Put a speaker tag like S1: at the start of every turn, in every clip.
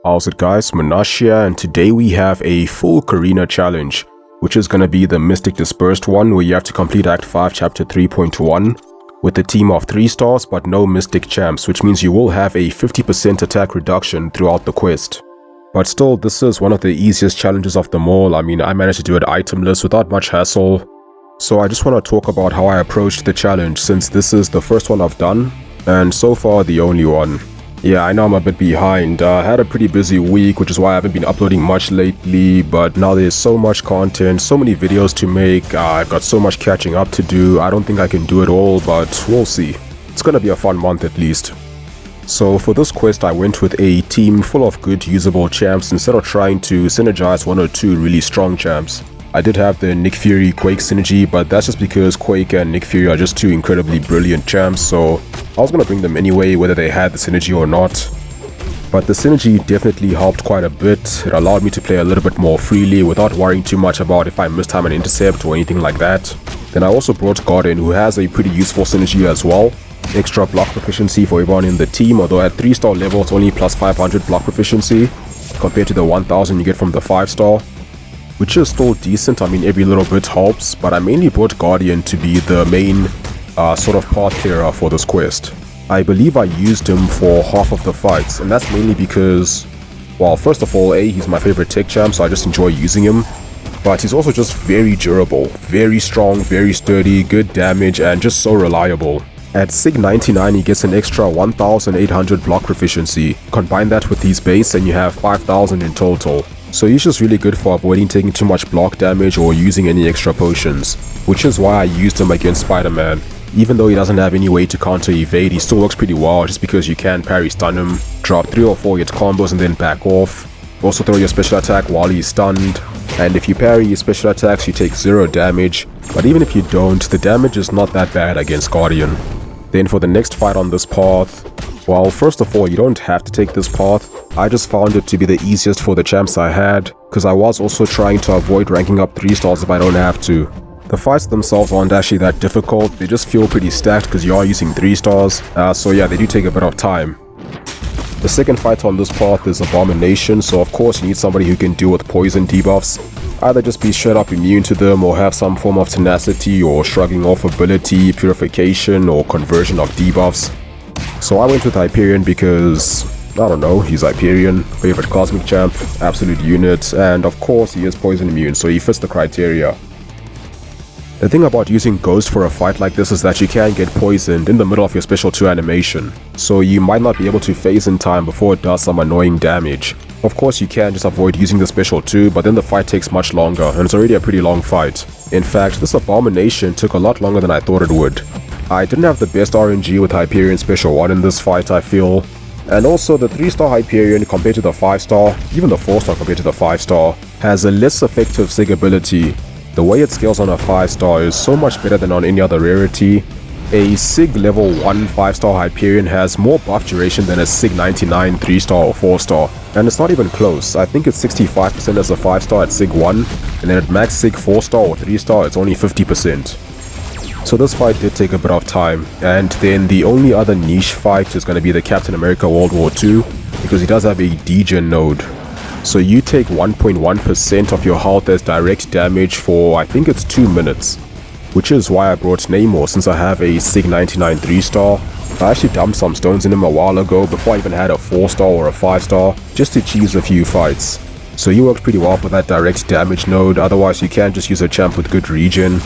S1: How's it guys, Munash here, and today we have a full Carina challenge, which is going to be the Mystic Dispersed one, where you have to complete Act 5 Chapter 3.1 with a team of 3 stars but no Mystic champs, which means you will have a 50% attack reduction throughout the quest. But still, this is one of the easiest challenges of them all. I mean, I managed to do it itemless without much hassle. So I just want to talk about how I approached the challenge, since this is the first one I've done, and so far the only one. Yeah, I know I'm a bit behind. I had a pretty busy week, which is why I haven't been uploading much lately, but now there's so much content, so many videos to make, I've got so much catching up to do. I don't think I can do it all, but we'll see. It's gonna be a fun month at least. So for this quest, I went with a team full of good usable champs instead of trying to synergize 1 or 2 really strong champs. I did have the Nick Fury Quake synergy, but that's just because Quake and Nick Fury are just 2 incredibly brilliant champs, so I was gonna bring them anyway, whether they had the synergy or not. But the synergy definitely helped quite a bit. It allowed me to play a little bit more freely without worrying too much about if I missed time an intercept or anything like that. Then I also brought Guardian, who has a pretty useful synergy as well. Extra block proficiency for everyone in the team, although at 3-star level it's only plus 500 block proficiency compared to the 1000 you get from the 5-star. Which is still decent. I mean, every little bit helps, but I mainly brought Guardian to be the main sort of path clearer for this quest. I believe I used him for half of the fights, and that's mainly because, well, first of all, he's my favorite tech champ, so I just enjoy using him, but he's also just very durable, very strong, very sturdy, good damage, and just so reliable. At Sig 99 he gets an extra 1800 block proficiency. Combine that with his base and you have 5000 in total. So he's just really good for avoiding taking too much block damage or using any extra potions, which is why I used him against Spider-Man. Even though he doesn't have any way to counter evade, he still works pretty well just because you can parry stun him, drop 3 or 4 hit combos and then back off. Also throw your special attack while he's stunned, and if you parry his special attacks you take 0 damage, but even if you don't, the damage is not that bad against Guardian. Then for the next fight on this path, well, first of all, you don't have to take this path. I just found it to be the easiest for the champs I had, because I was also trying to avoid ranking up 3 stars if I don't have to. The fights themselves aren't actually that difficult, they just feel pretty stacked because you are using 3 stars, so yeah, they do take a bit of time. The second fight on this path is Abomination, so of course you need somebody who can deal with poison debuffs. Either just be straight up immune to them or have some form of tenacity or shrugging off ability, purification or conversion of debuffs. So I went with Hyperion because, I don't know, he's Hyperion, favorite cosmic champ, absolute unit, and of course he is poison immune, so he fits the criteria. The thing about using Ghost for a fight like this is that you can get poisoned in the middle of your special 2 animation, so you might not be able to phase in time before it does some annoying damage. Of course you can just avoid using the special 2, but then the fight takes much longer, and it's already a pretty long fight. In fact, this Abomination took a lot longer than I thought it would. I didn't have the best RNG with Hyperion Special 1 in this fight, I feel. And also the 3-star Hyperion compared to the 5-star, even the 4-star compared to the 5-star, has a less effective Sig ability. The way it scales on a 5-star is so much better than on any other rarity. A Sig level 1 5-star Hyperion has more buff duration than a Sig 99 3-star or 4-star. And it's not even close. I think it's 65% as a 5-star at Sig 1, and then at max Sig 4-star or 3-star it's only 50%. So this fight did take a bit of time, and then the only other niche fight is going to be the Captain America World War II, because he does have a degen node. So you take 1.1% of your health as direct damage for, I think it's 2 minutes. Which is why I brought Namor, since I have a Sig 99 3-star. I actually dumped some stones in him a while ago before I even had a 4-star or a 5-star, just to cheese a few fights. So he worked pretty well for that direct damage node, otherwise you can just use a champ with good regen.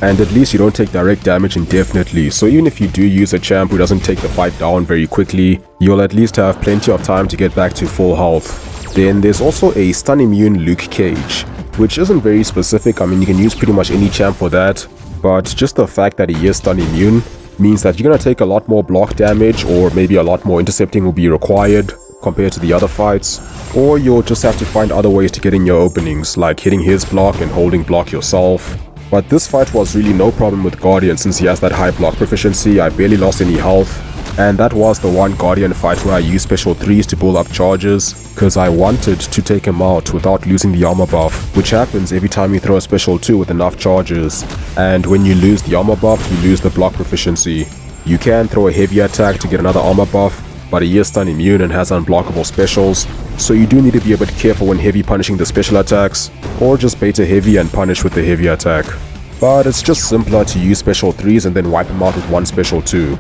S1: And at least you don't take direct damage indefinitely, so even if you do use a champ who doesn't take the fight down very quickly, you'll at least have plenty of time to get back to full health. Then there's also a stun immune Luke Cage, which isn't very specific. I mean, you can use pretty much any champ for that, but just the fact that he is stun immune means that you're gonna take a lot more block damage, or maybe a lot more intercepting will be required compared to the other fights, or you'll just have to find other ways to get in your openings, like hitting his block and holding block yourself. But this fight was really no problem with Guardian since he has that high block proficiency. I barely lost any health, and that was the one Guardian fight where I used special 3s to build up charges, because I wanted to take him out without losing the armor buff, which happens every time you throw a special 2 with enough charges, and when you lose the armor buff, you lose the block proficiency. You can throw a heavy attack to get another armor buff, but he is stun immune and has unblockable specials, so you do need to be a bit careful when heavy punishing the special attacks, or just bait a heavy and punish with the heavy attack. But it's just simpler to use special 3s and then wipe him out with one special 2.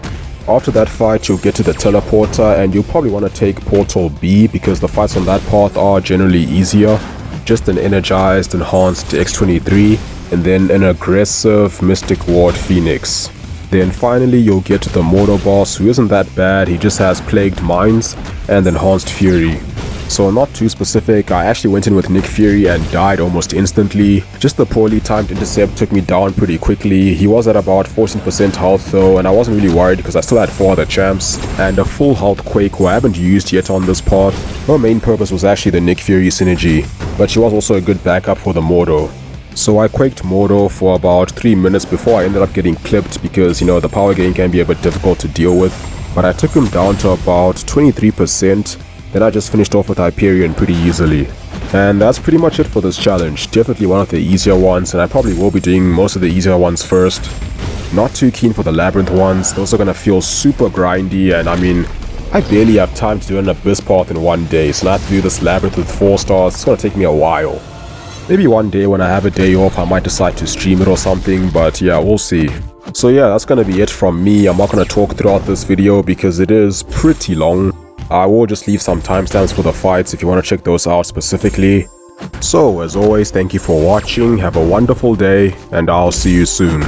S1: After that fight, you'll get to the teleporter and you'll probably want to take Portal B because the fights on that path are generally easier. Just an energized, enhanced X23 and then an aggressive Mystic Ward Phoenix. Then finally you'll get to the Mordo Boss, who isn't that bad, he just has Plagued Minds and Enhanced Fury. So not too specific, I actually went in with Nick Fury and died almost instantly. Just the poorly timed intercept took me down pretty quickly. He was at about 14% health though, and I wasn't really worried because I still had 4 other champs. And a full health Quake who I haven't used yet on this path. Her main purpose was actually the Nick Fury synergy, but she was also a good backup for the Mordo. So I quaked Mordo for about 3 minutes before I ended up getting clipped because, you know, the power gain can be a bit difficult to deal with. But I took him down to about 23%. Then I just finished off with Hyperion pretty easily. And that's pretty much it for this challenge. Definitely one of the easier ones, and I probably will be doing most of the easier ones first. Not too keen for the Labyrinth ones, those are gonna feel super grindy, and I mean, I barely have time to do an Abyss path in one day, so now I have to do this Labyrinth with 4 stars, it's gonna take me a while. Maybe one day when I have a day off I might decide to stream it or something, but yeah, we'll see. So yeah, that's gonna be it from me. I'm not gonna talk throughout this video because it is pretty long. I will just leave some timestamps for the fights if you want to check those out specifically. So as always, thank you for watching, have a wonderful day, and I'll see you soon.